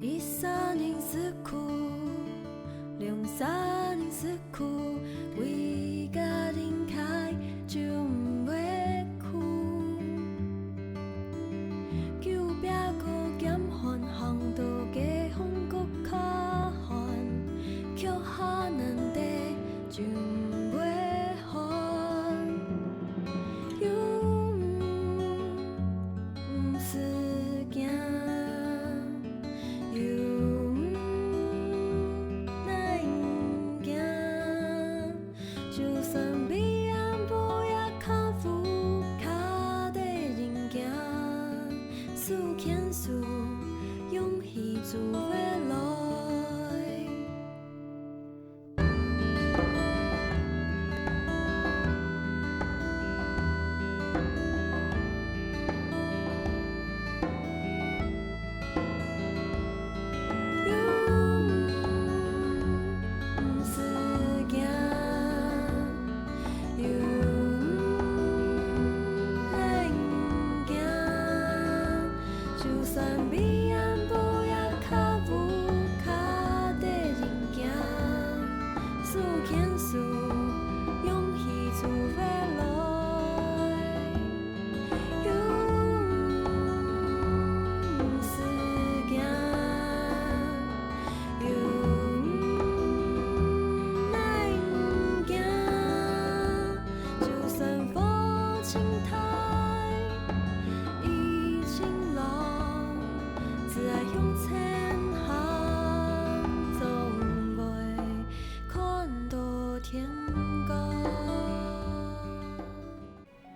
이산인 스쿠 룡산인 스쿠 위가린开준외쿠 교배고 겸헌 항도계 홍국화헌 교하는데 준외헌 용스경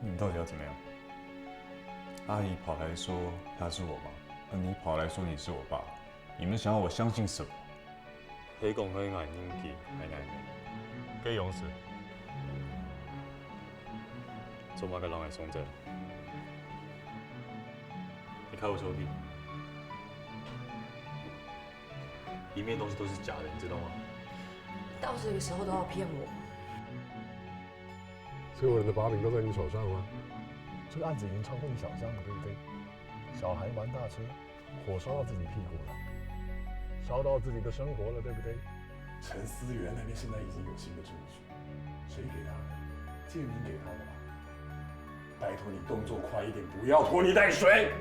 你到底要怎么样？阿姨跑来说她是我妈，而你跑来说你是我爸，你们想要我相信什么？黑公黑眼睛皮海南人，给勇士，做嘛个人来送这？你开我抽屉，里面东西都是假的，你知道吗？到这个时候都要骗我。所有人的把柄都在你手上吗？这个案子已经超过你想象了，对不对？小孩玩大车，火烧到自己屁股了，烧到自己的生活了，对不对？陈思源那边现在已经有新的证据，谁给他的？建明给他的吧？拜托你动作快一点，不要拖泥带水。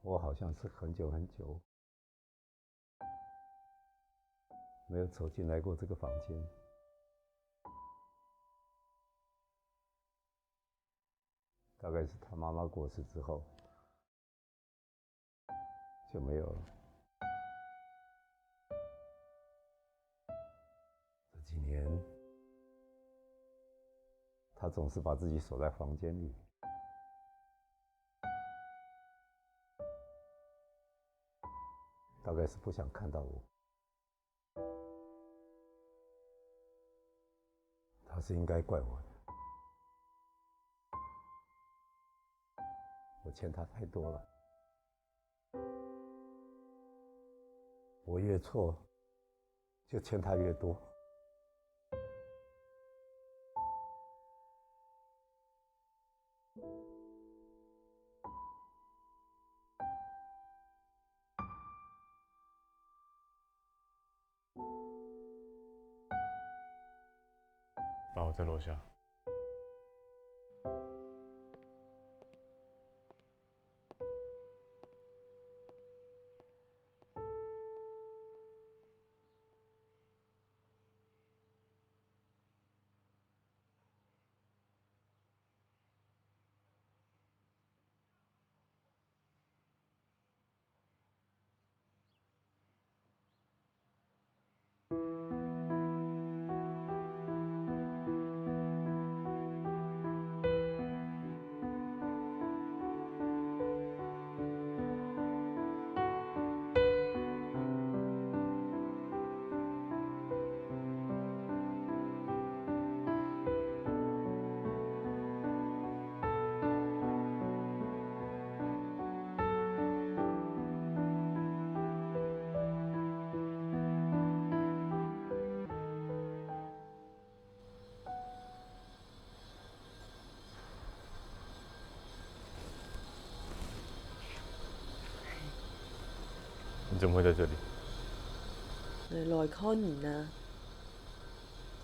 我好像是很久很久没有走进来过这个房间，大概是他妈妈过世之后就没有了。这几年，他总是把自己锁在房间里。大概是不想看到我。他是应该怪我的，我欠他太多了。我越错，就欠他越多。爸，我在楼下。你怎么会在这里？来看你啊，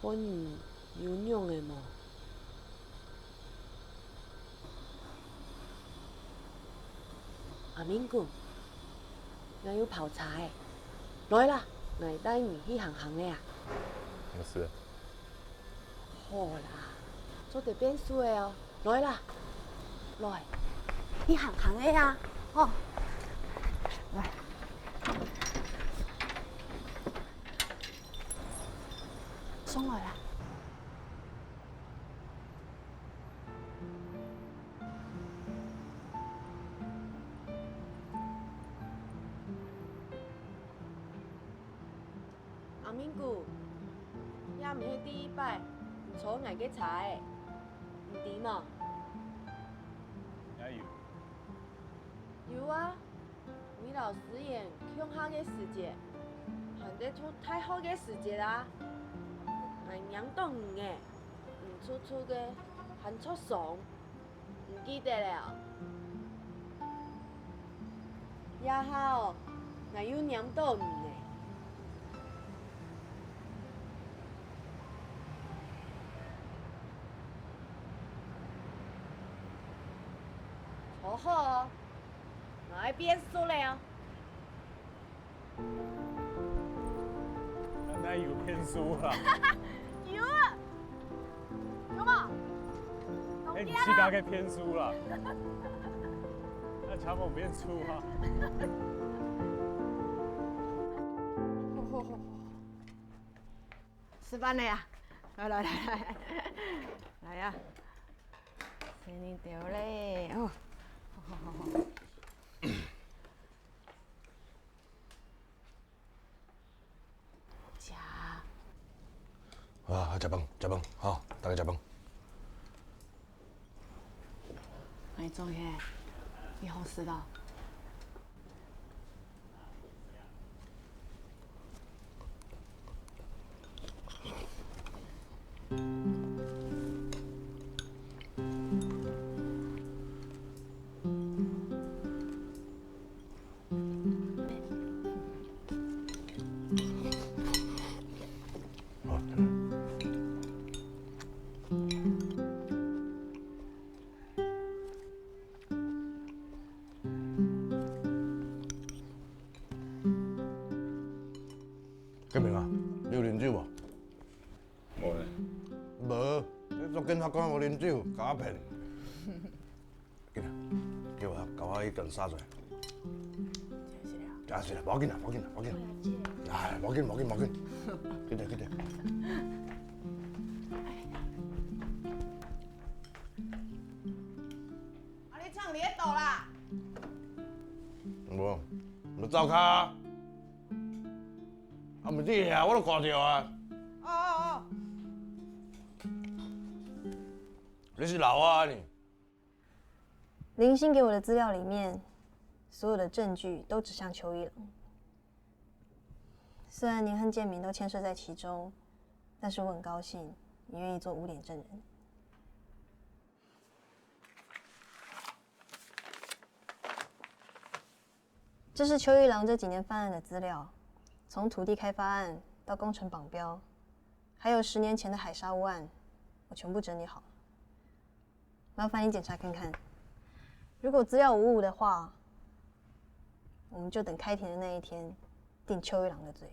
看你有用的吗？阿明哥，我要泡茶的，来啦，我带你去行行的啊。什么事？好啦，做得变数的哦，来啦，来，去行行的啊，哦，来。送来啦！阿明姑，也唔是第一摆坐我嘅茶的，唔掂嘛？也有。有啊，魏老师演乡下嘅世界，看得出太好嘅世界啦。我娘当嘅，唔粗粗嘅，很出爽，唔記得了。也好，我有娘當嘅。好好哦，我要變數了。哪有骗书啦？有啊，有冇？哎，你自家嘅骗书啦？那抢我变书啊？吃饭了呀！来来来来，来呀！给你丢嘞哦，好。吃。啊，食饭，好，大家食饭。哎，钟爷，你好事了。建明啊，你有啉酒无？我呢？无，你昨警察讲我啉酒，假骗。紧啊，叫我搞我一根沙水。是啦，冇紧啦。哎，冇紧。记得。啊，你唱你倒啦！无，你走开。啊，唔对啊，我都看到啊。哦，你是老啊你？林星给我的资料里面，所有的证据都指向邱一郎。虽然您和建明都牵涉在其中，但是我很高兴你愿意做污点证人。这是邱一郎这几年犯案的资料，从土地开发案到工程绑标，还有10年前的海沙屋案，我全部整理好了。麻烦你检查看看，如果资料无误的话，我们就等开庭的那一天定邱一郎的罪。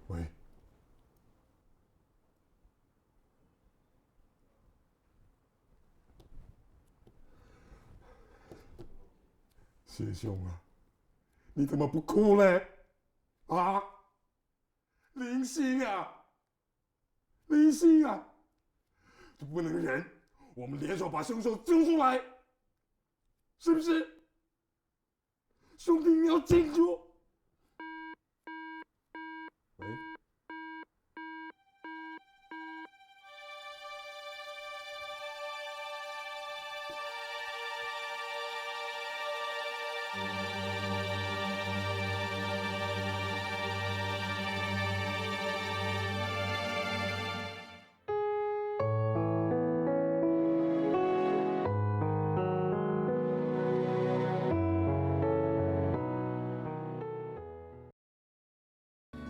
喂，谢兄啊，你怎么不哭嘞？啊，林星啊，林星啊，不能忍，我们联手把凶手揪出来，是不是？兄弟，你要记住。喂。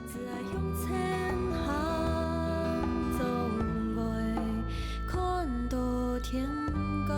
只爱向前行，总会看到天光。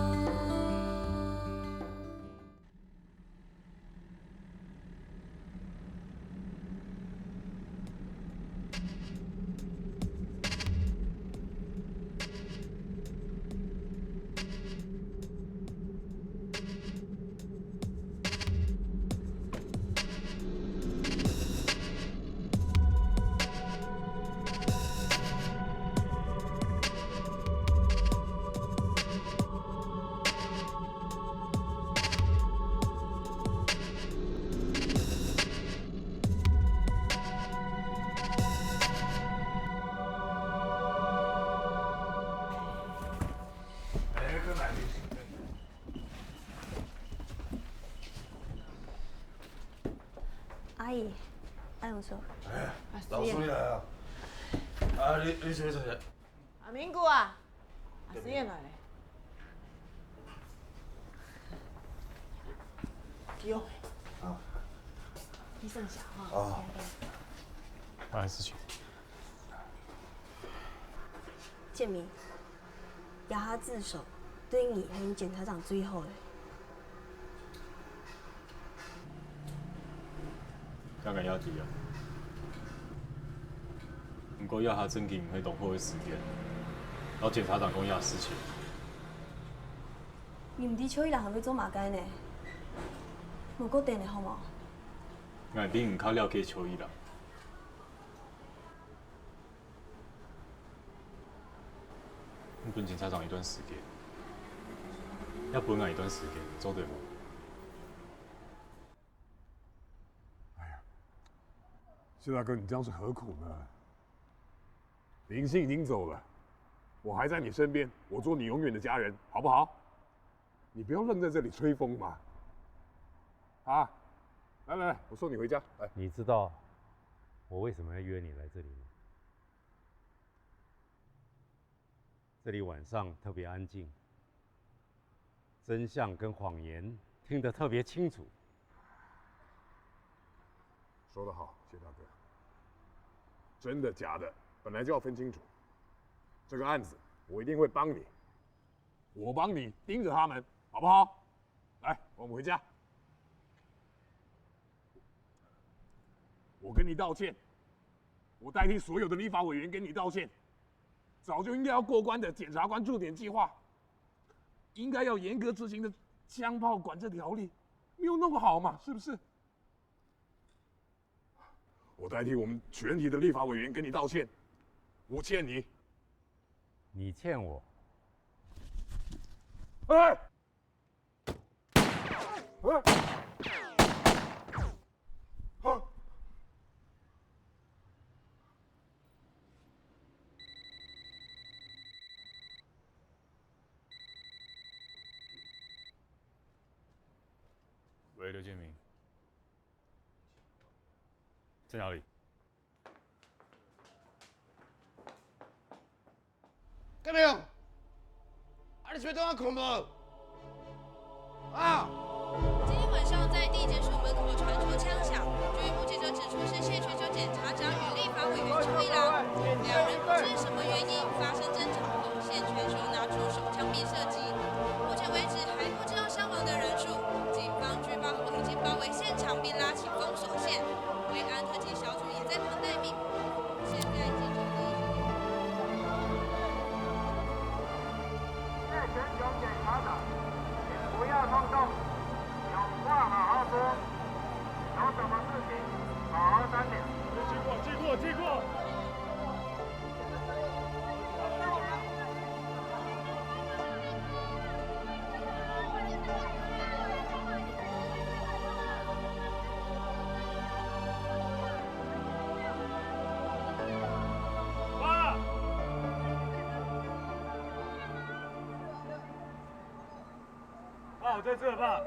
阿姨，安永说，老师你来啊！啊，你谁？阿明姑啊，阿思燕来嘞。哟，啊，你剩下哈。啊，发生事情。建明，压他自首，对你和你检察长最好的。刚刚要提啊，不过要他证据唔会动破的时间，然后检察长讲要事情。你唔知邱一郎还要做马街呢？无固定的好冇？眼顶唔靠了解邱一郎，你分检察长一段时间，要分俺一段时间，做对吗？谢大哥，你这样是何苦呢？林星已经走了，我还在你身边，我做你永远的家人，好不好？你不要愣在这里吹风嘛！啊，来，我送你回家。来，你知道我为什么要约你来这里吗？这里晚上特别安静，真相跟谎言听得特别清楚。说得好，谢大哥。真的假的，本来就要分清楚。这个案子我一定会帮你，我帮你盯着他们，好不好？来，我们回家。我跟你道歉，我代替所有的立法委员跟你道歉。早就应该要过关的检察官驻点计划，应该要严格执行的枪炮管制条例，没有弄好嘛，是不是？我代替我们全体的立法委员跟你道歉，我欠你。你欠我。哎！喂，刘建明，在哪里？干没有？啊，你吹多少孔不？啊！今天晚上在地检署门口传出枪响，据目击者指出是县区州检察长与立法委员邱一郎，两人不知什么原因发生争吵后，现全手拿出手枪并射击。目前为止还不知道伤亡的人数，警方据报后已经包围现场并拉起封锁线，维安特勤小组也在旁待命。现在记者第一时间。谢全雄检察长，请不要冲动，有话好好说，有什么事情好好商量。记过。我在这吧。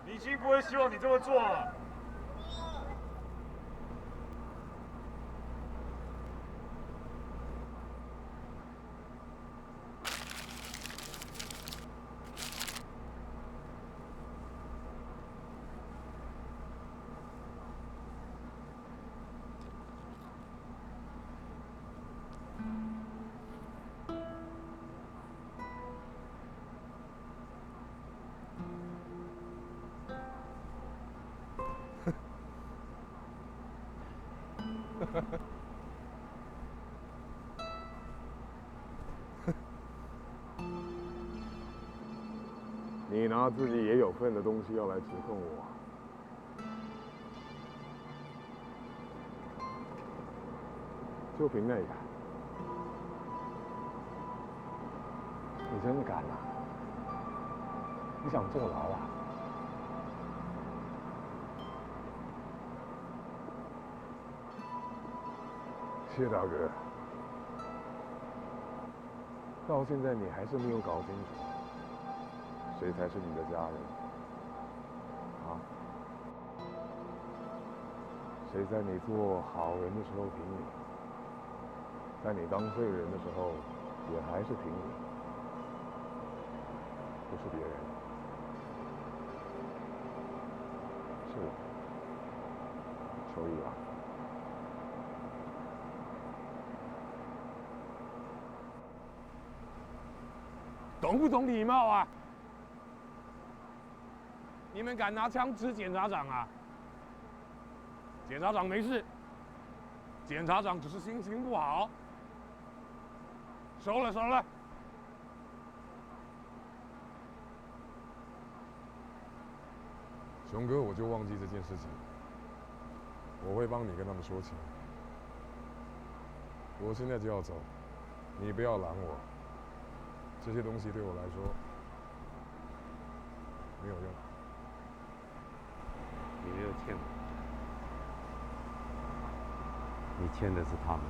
李青不会希望你这么做啊。你拿自己也有份的东西要来指控我，就凭那个，你真敢啊？你想坐牢啊？谢大哥，到现在你还是没有搞清楚。谁才是你的家人？啊？谁在你做好人的时候挺你，在你当罪人的时候也还是挺你，不是别人，是我，邱一郎。懂不懂礼貌啊？你们敢拿枪指检察长啊？检察长没事，检察长只是心情不好。收了，收了。熊哥，我就忘记这件事情，我会帮你跟他们说清。我现在就要走，你不要拦我。这些东西对我来说没有用。你没有欠我，你欠的是他们。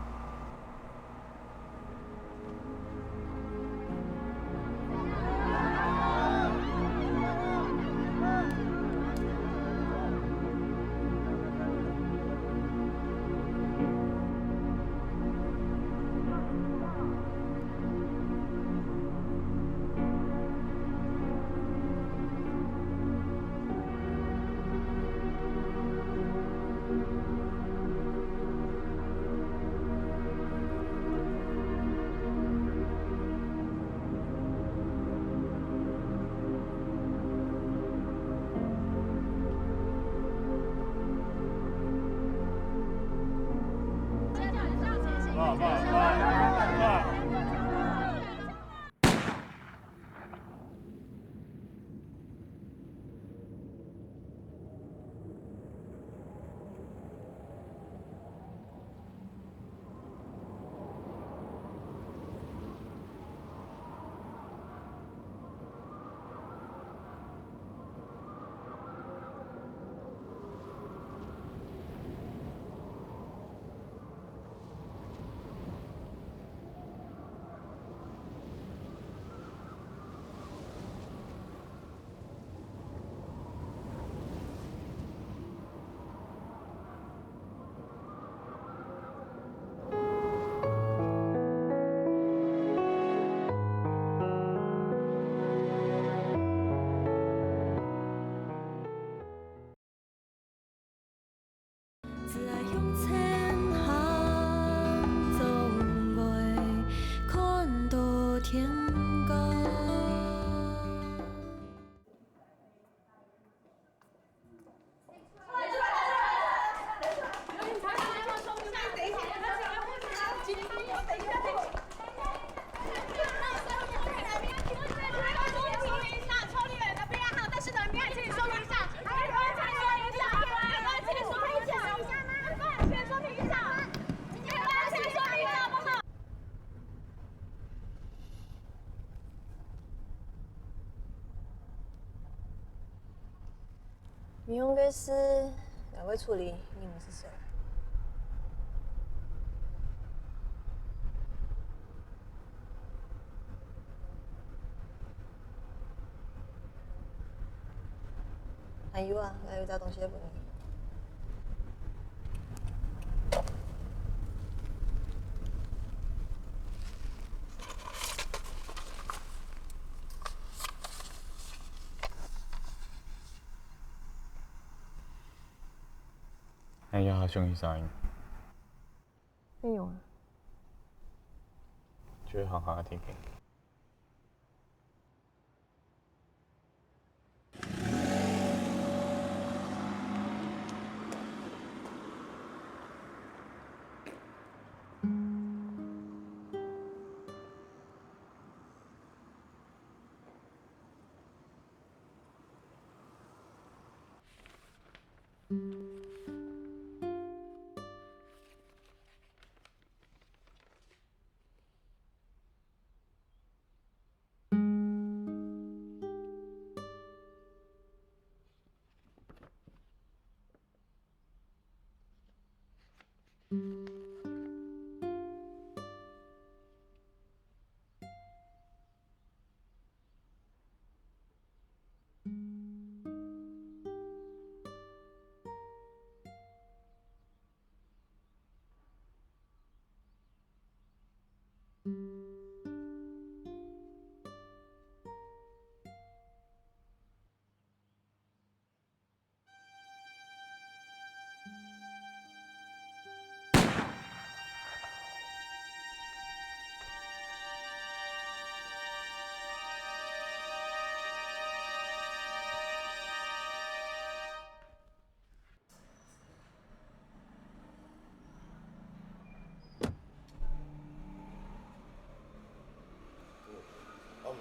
民用公司哪位处理？你们是谁？还有啊，还有一扎东西要问你。哎呀，兄弟啥音？没有啊。觉得好好听听。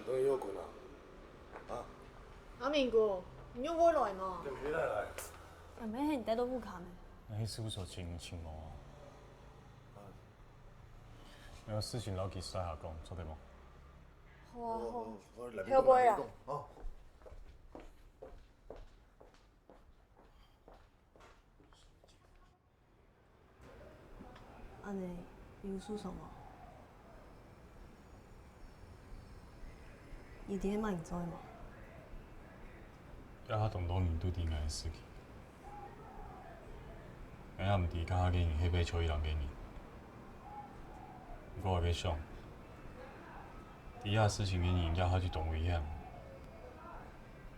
等伊休困啊？啊？阿明哥，你又回来嘛？对不起来。阿妹，你带都不卡呢？那迄事务所请我啊。有事情老去私下讲，做对无？好啊好。我来晓袂啊？哦。安尼有输什么？伊伫咧骂你做的吗？要他动年拄伫爱死去，俺也毋伫甲他给你迄杯秋一人给你。不过我要想，底下事情给你要他去懂危险，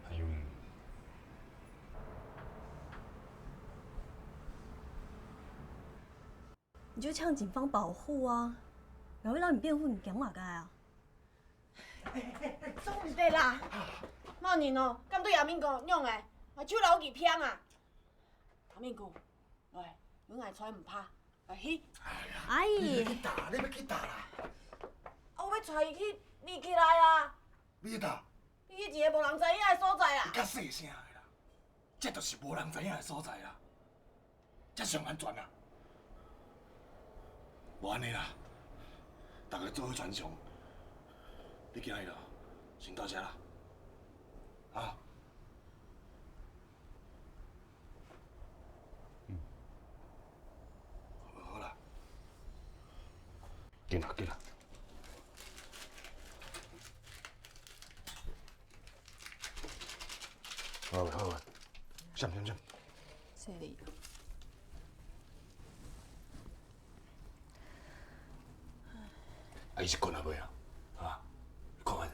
还有你。你就向警方保护啊，然后让你辩护，你讲话该啊？总毋对啦，某人哦，敢对阿明哥用诶，手老去偏啊！阿明哥，来，阮爱揣毋拍，来去。阿姨，你要去打，你要去打啦！啊，我要带伊去立起来啊！你去打？你去一个无人知影诶所在啊！你较细声的啦，这就是无人知影的所在啦，这上安全啊！无安尼啦，大家做伙传承。你今日咯，先到这啦，啊？好啦，紧啦紧啦。好诶好诶，闪。谢你。啊，伊是困啊未啊？啊，看下者。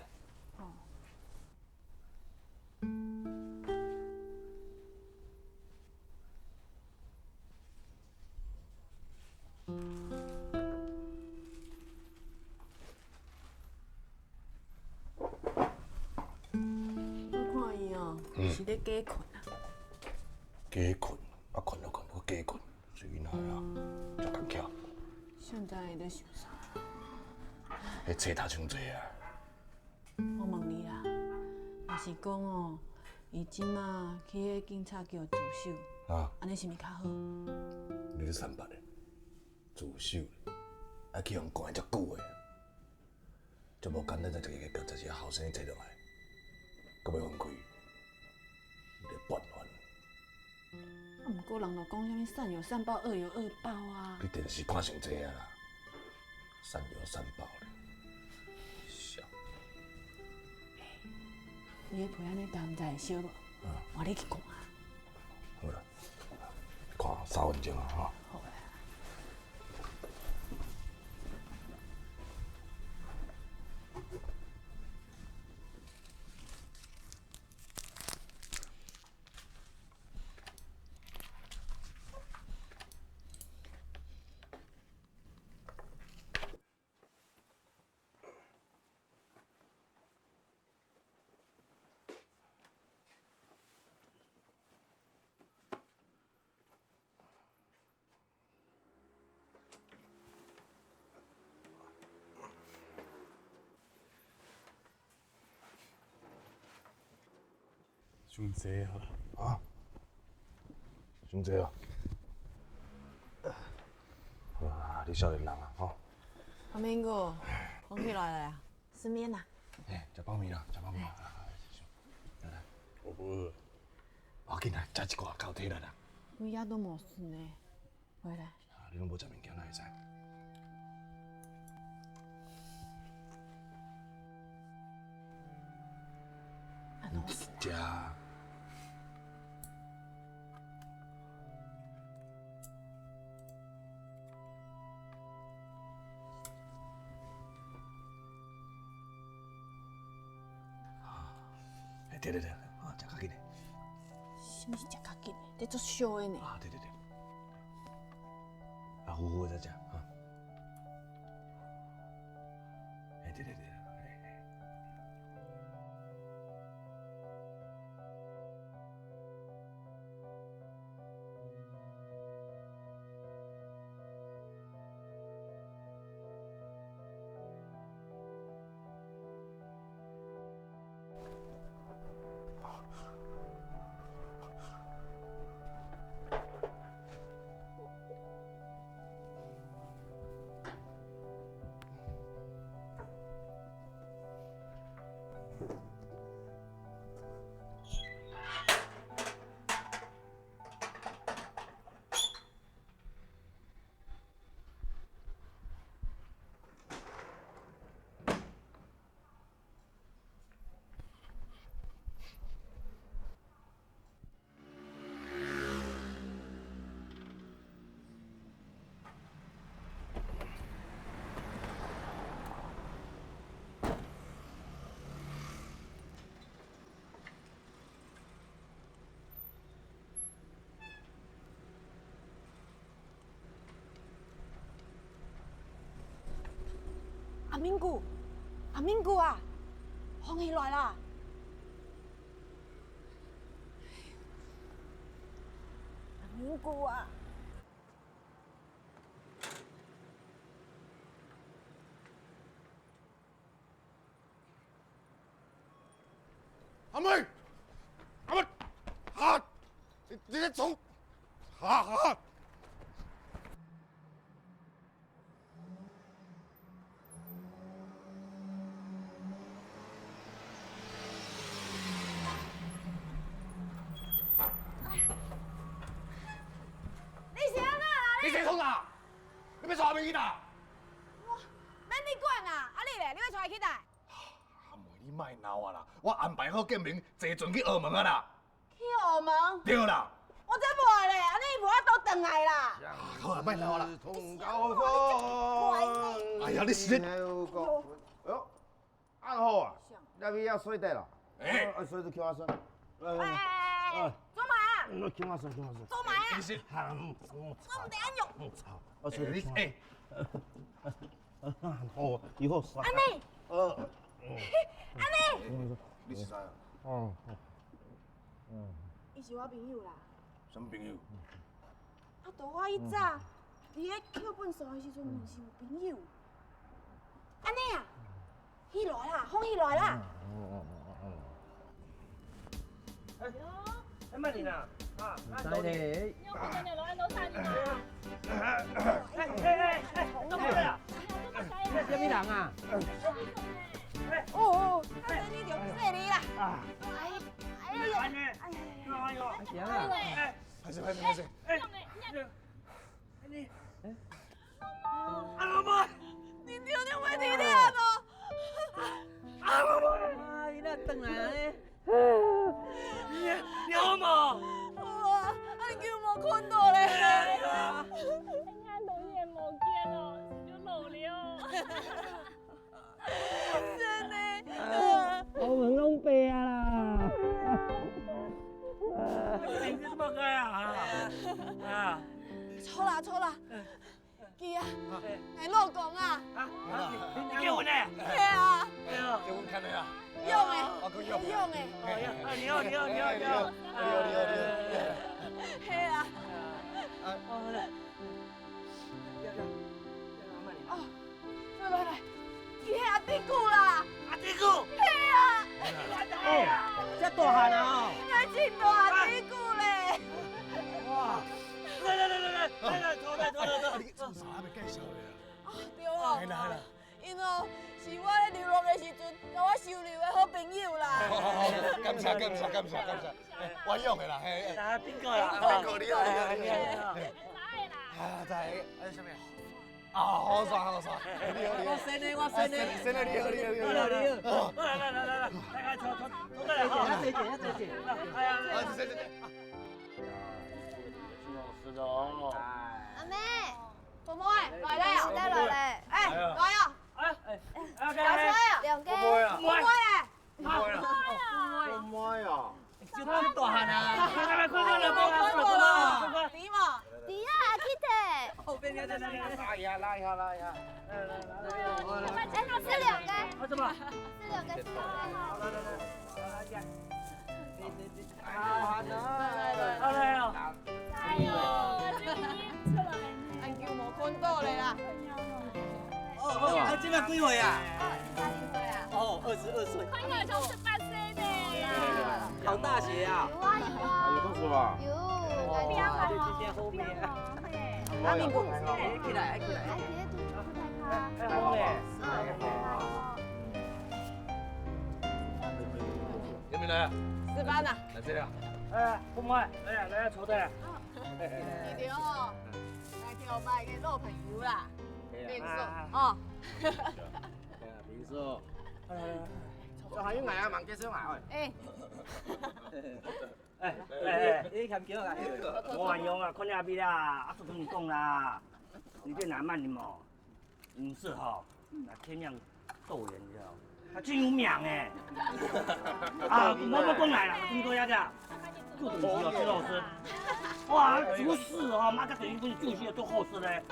我看伊哦，是咧假困啊。假困，啊困就困，搁假困，是囡仔啊，真干巧。现在伊咧想啥？迄册读伤济啊。我问你啦，若是讲哦，伊即马去迄警察局自首，啊，安尼是毋是较好？你咧三八的，自首，啊去互关遮久的，足无简单，才一个角，一个后生摕落来，搁要分开，你咧办法，毋过人就讲啥物善有善报，恶有恶报啊。你电视看伤济啊啦，善有善报咧。笑。你迄皮安尼干毋知会烧无？我你去看。好啦，看3分钟啊，吼。好啦。伤济啊！啊，伤济啊！哇，你少年人啊，吼！阿明哥，风起来了呀，吃面啦。哎，食泡面啦，食泡面啦。来来，我不饿。要紧啦，食一寡交替啦啦。规夜都无睡呢，回来。你拢无食物件，哪会知？安怎死？食。对，啊，食较紧嘞。什么是食较紧的？这足烧的呢。啊，对。啊，糊糊再食啊。哎，对。阿明姑啊，风起来啦！阿明姑啊！阿妹，啊！你在走，啊！你谁冲啊？你要带阿妹去哪？免你管啊！啊你咧，你要带去哪？阿妹，你莫闹啊啦！我安排好见面，坐船去澳门啊啦。去澳门？对啦。我才无咧，安尼无法度转来啦。好啦，莫闹啦。同高峰。哎呀，你是。哎呦，暗好啊！那边要睡得了。哎，睡得听我说。做嘛啊？听我说。做嘛啊？你是。我唔得安用。我睡得听。哎。哦，以后耍。安尼。安尼。你是啥啊？伊是我朋友啦。什么朋友？啊，就我以早伫咧捡粪扫的时阵，毋是有朋友。安尼啊？起来啦，风起来啦！哎，慢点啊！啊，来嘞！怎么了？什么人啊？哦，他生你就说你啦！哎呦！行啊！拍谁拍谁拍谁！哎，你，阿妈，你丢丢没体力啊都？阿妈，啊，伊那转来咧。你好吗？哇，你叫我困到咧。你看导演冇见哦，就老了。真的。我们拢白啊啦。你这么个呀？啊！错啦，记啊，系老公啊。你结婚嘞？系啊。结婚看了呀？用诶，我讲用。用诶。你好。系啊。哦，来，伊迄阿弟姑啦。阿弟姑。系啊。哦，这大汉啊！还真大阿弟姑咧。哇！来，拖。你做啥要介绍的啊，对哦。系啦。因哦是我咧流浪的时阵，甲我收留的好朋友啦。好，感谢。我用的啦，嘿。边个啦？边个你好。啊，在什么？啊，好耍。我先的。你好。来，拖来好。要再见。哎呀，是的哦。阿妹，婆婆来了，来了。哎，来啊！两个。妈呀！就这大汉啊！快！你嘛？弟啊，去摕。后边来。拉一下。是两个。怎么？是两个。来哦。哎呦，这出来。俺叫无困到咧啦。哦，这边几岁啊？30岁啊。哦，22岁。快点从18岁的。考大学啊？有啊。有读书吧？有。边啊，直接后面。那你不？起来。好嘞。有没有来？ 值班呐。来这里啊。哎，不摸，来坐的。你对哦，来跳摆嘅老朋友啦，民宿哦。民宿。就係要捱啊，萬幾想捱喂。你看叫啊？我玩用啊，看那边啦，都跟你讲啦，你这男慢的嘛，不是哈，那天亮斗人，你知道？他真有命哎！啊，我讲来了，这么多鸭子，就等于哦，徐老师，哇，做事哦，妈个等于不是做事做好事嘞，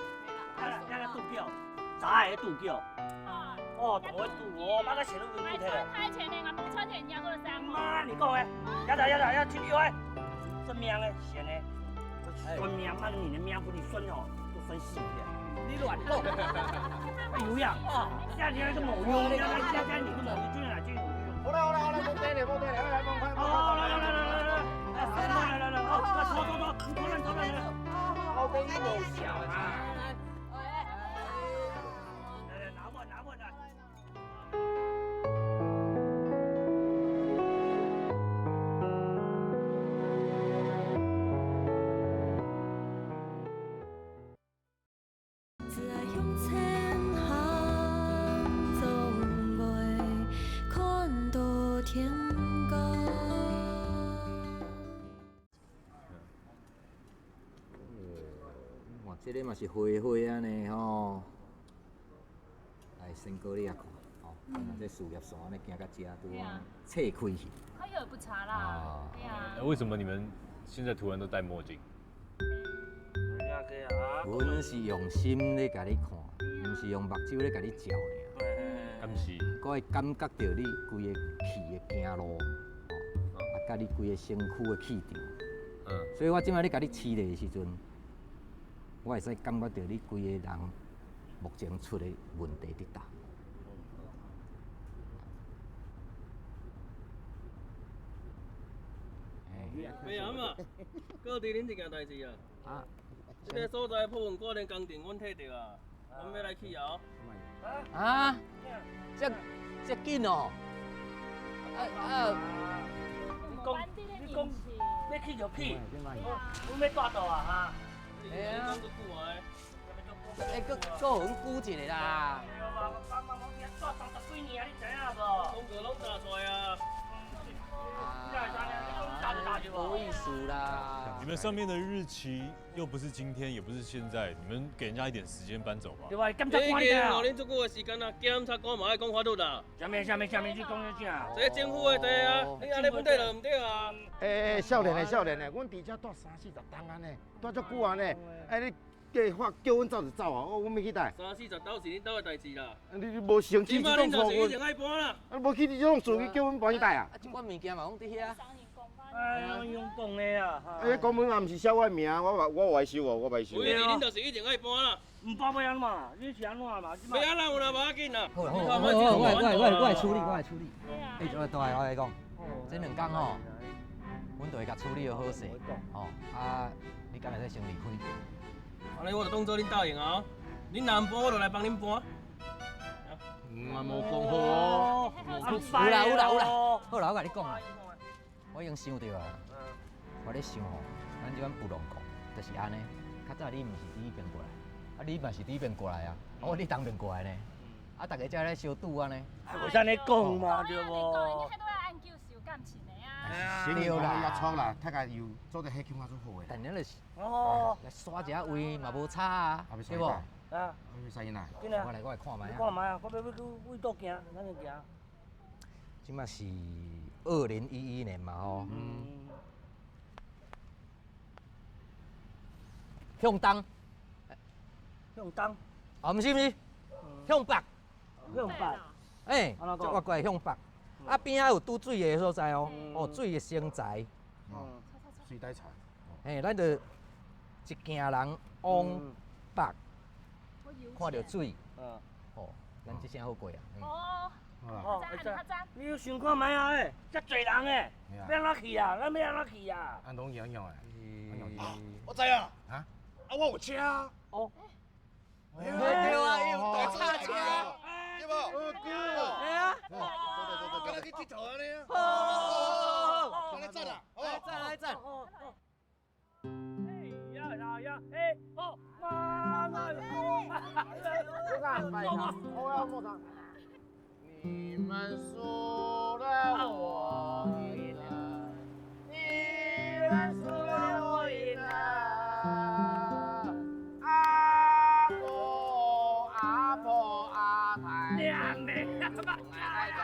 那个度叫，咋个度叫？哦，同我度哦，妈个钱都不退了。开钱的啊，不穿钱家过三。妈，你讲哎，鸭子要听你哎，这命哎，闲哎，算命，妈你的命不你算哦，都算死的。你乱讲。有呀，夏天那个某用，夏天你个某用，就哪就有用。好啦，冇得嚟，来，快！来，走，你拖人，好俾你冇笑啊！拿稳来。只爱向前行，总袂看到天高。哇，这个嘛是花花啊呢吼。来，先过你啊看，吼，看这事业线安尼行到这拄啊拆开去。他有不差啦。对呀。为什么你们现在突然都戴墨镜？阮是用心咧甲你看，毋是用目睭咧甲你照尔。敢是？我会感觉到你规个去的行路，啊，甲你规个身躯的气场。所以我即摆咧甲你饲的时阵，我会使感觉到你规个人目前出的问题伫倒。哎呀嘛，到底恁一件代志啊？啊，这个所在破文挂连工程阮摕着啊，阮要来起窑。啊，这紧哦！你讲，要去就去，阮要带倒啊哈。哎呀，哎，搁互阮估一个啦。带30几年，你知影无？拢个拢打出来啊！无意思啦。你们上面的日期又不是今天，也不是现在，你们给人家一点时间搬走吧。对吧？检察官你的。后恁足久的时间啊，检察官嘛爱讲法律啦。啥物？你讲啥？这政府的地啊，你安尼问题就唔对啊。少年的，阮伫遮住30-40天安尼，住足久安尼，你计划叫阮走就走啊，阮要去倒。 30-40斗是恁兜的代志啦。你无生气即摆恁这种错误，就是一定爱搬啦。无去你这种事，你叫阮搬去倒啊？即款物件嘛，拢伫遐。哎呀，用讲的啊！公文也毋是写我名，我外收哦，我外收。规定恁就是一定爱搬啦。唔搬要安怎嘛？你是安怎嘛？要安怎有啦，无要紧啦。好，我来处理。哎，我来讲，这2天吼，阮就会甲处理好势，吼啊，你敢会使先离开？安尼我就当做恁答应啊，恁若唔搬，我就来帮恁搬。我无讲好哦。有啦，好啦，我甲你讲啦。 我已经想到啊，我咧想吼，咱这款布隆国就是安尼。较早你毋是第一边过来，啊你嘛是第一边过来啊，你当面过来呢，啊大家才咧相赌安尼。为啥你讲嘛，对无？你迄都要按旧收感情的啊。对啦，错啦，太家又做得迄腔仔做好诶。但咱就是来刷一下位嘛无差啊，对无？啊，要使因啊？我来看卖啊。看卖啊，我要去位倒行，咱就行。即嘛是2011年嘛吼。向东。向东。啊，毋是，向北。向北。哎，我过来向北。啊边仔有拄水的所在哦，水的生财。水带菜。嘿，咱就一行人往北，看到水。咱即声好过啊。哦，你要想看卖啊？遮济人要安怎去啊？咱要安怎去啊？安拢样样我知啊。啊？我有车啊。哦。对啊，伊有大叉车，对无？哎呀。走，跟他去佚佗安尼啊。好。来赞啊！来赞。哎，好，你们输了，我赢了；你们输了，我赢了。阿婆阿太，娘的，爱着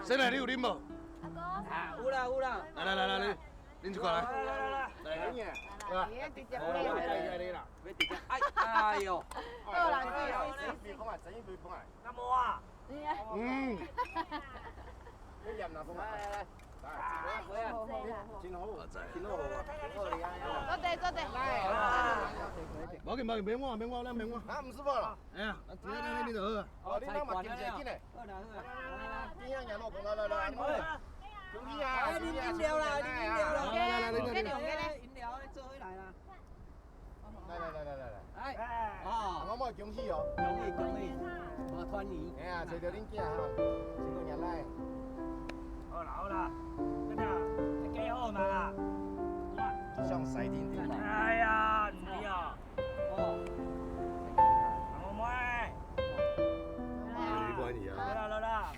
谁来？你有啉无？啊，有啦。来，恁一块来。哎呦，那么啊？你验哪风啊？来，真好，坐地。冇紧，免我，咱免我。啊，唔舒服啦。哎呀，只要你就好啊。哦，你那嘛紧一紧嘞。边啊，养老公来，恭喜啊！饮料啦，来，饮料做回来啦。来，哦，我冇恭喜哦。恭喜，我团圆。哎呀，找到恁囝哈，辛苦日来。好啦，真的，你几好嘛？上西天天嘛。哎呀，唔理啊。我妹。没关系啊。来啦。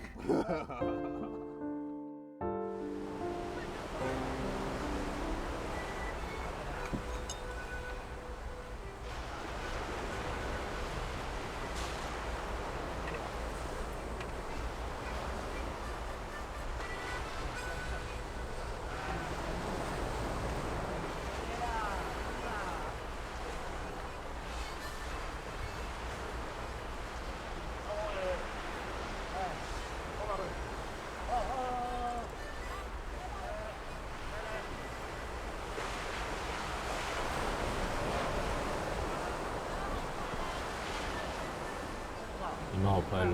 快乐。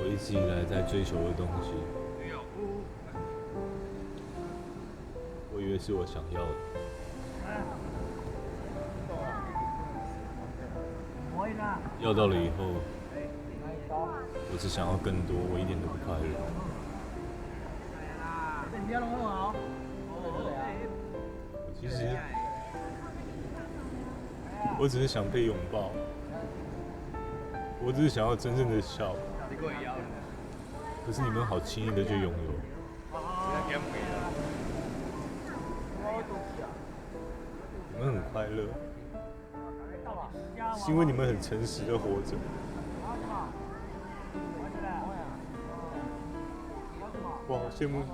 我一直以来在追求的东西，我以为是我想要的，要到了以后，我只想要更多，我一点都不快乐。其实，我只是想被拥抱，我只是想要真正的笑。可是你们好轻易的就拥有，你们很快乐，是因为你们很诚实的活着。我好羡慕你。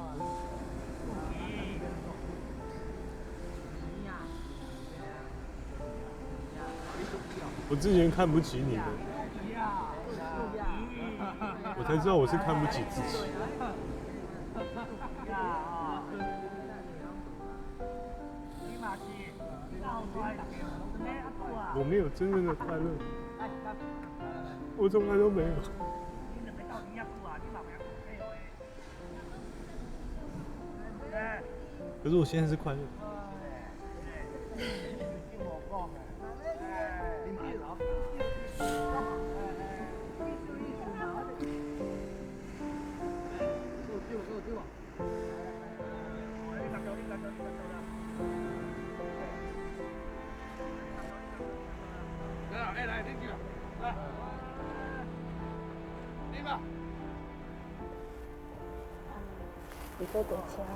我之前看不起你们，我才知道我是看不起自己。我没有真正的快乐，我从来都没有。可是我现在是快乐。来，进去，来，你吧。你在等车吗？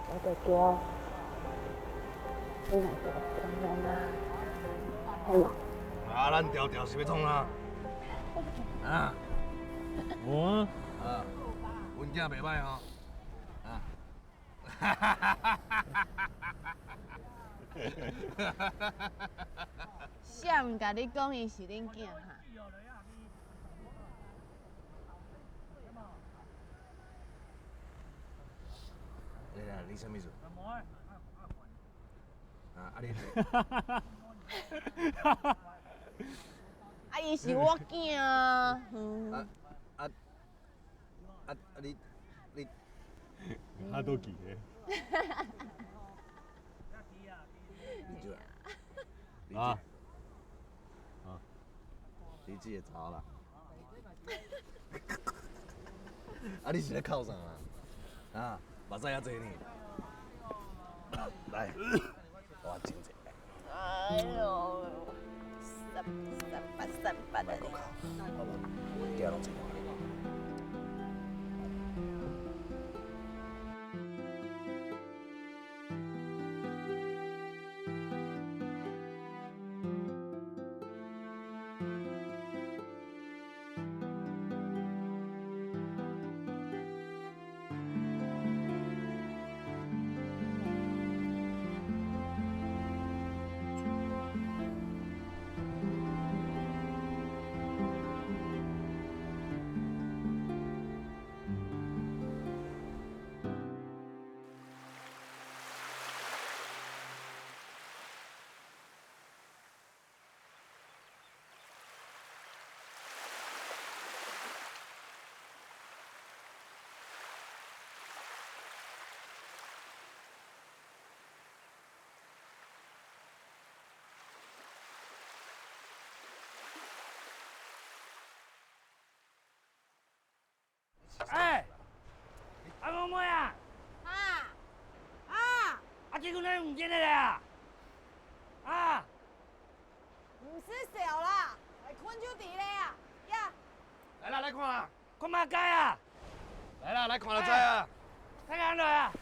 我在叫，你来叫中央啊，好吗？啊，咱调调是要创啥？啊？我啊，阮囝袂歹吼。啊。哈哈哈哈哈！谁毋甲你讲伊是恁囝哈？你什么意思？啊，你。啊，伊是我囝啊。你。他都记的。啊！你自己查啦。啊，你是咧哭啥啊？啊，目屎遐济呢。来，我亲一下。哎呦，三八的。好无？惊拢做我。哎，阿妹妹啊！这个人唔见了呀！啊！唔是小啦，来困就地咧啊！呀！来啦，来看啦！看马街啊！来啦，来看就知啊！睇眼来啊！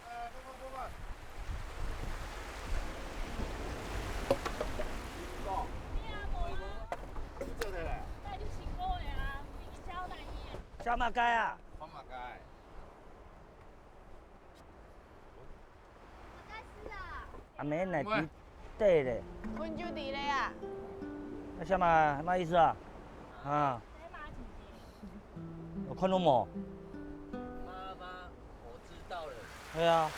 小马街啊！放马街。阿妹奶滴对嘞。困就地咧啊！那什么意思啊？啊？我看到冇？妈妈，我知道了。对啊。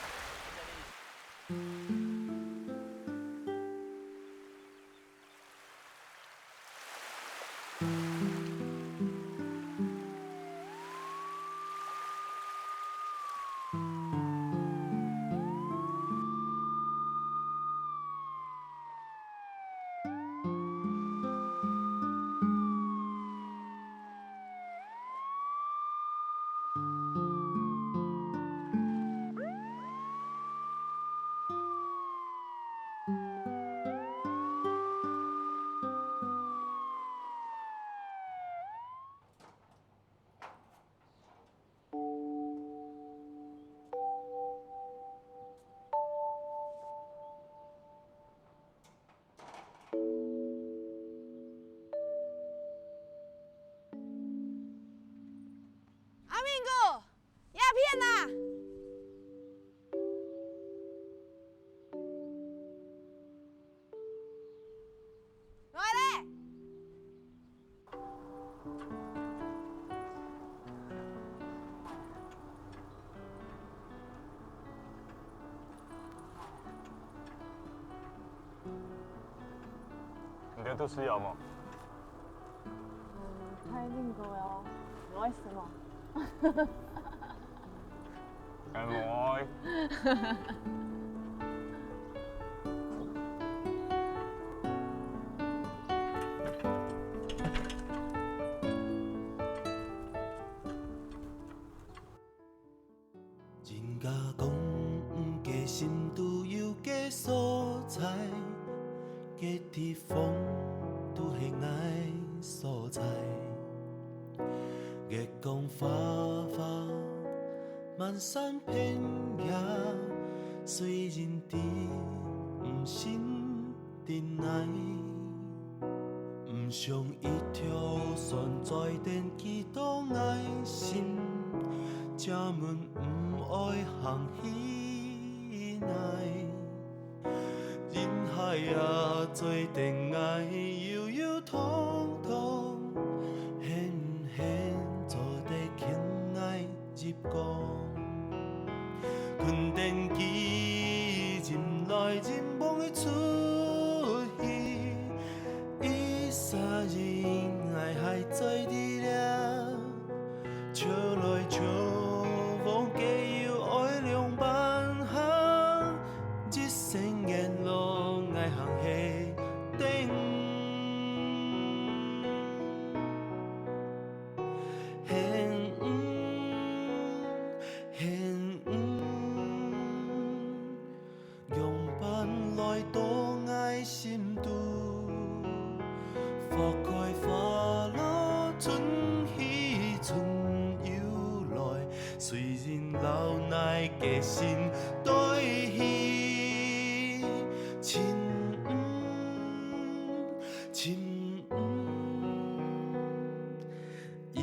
都吃药吗？太冷过哦，我爱什么？哎我。人家讲，假心拄有假所在，假地方拄是爱所在。月光花花，漫山遍野，虽然知不信真爱，不想一条线在电祈祷爱心。这门不爱行起来，人海啊，做定爱悠悠通通，显显做地轻爱入光。困电机任来任往的出戏，一霎人爱还做你俩，笑来笑。皆要愛兩班行，一生沿路愛行下頂，用班來多愛心度，花開花落春去春又來。雖然老乃嘅心對戲，親有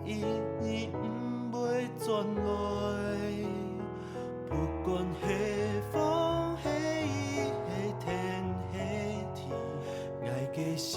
意義唔會轉來，不管係風係雨係天係地，愛嘅心。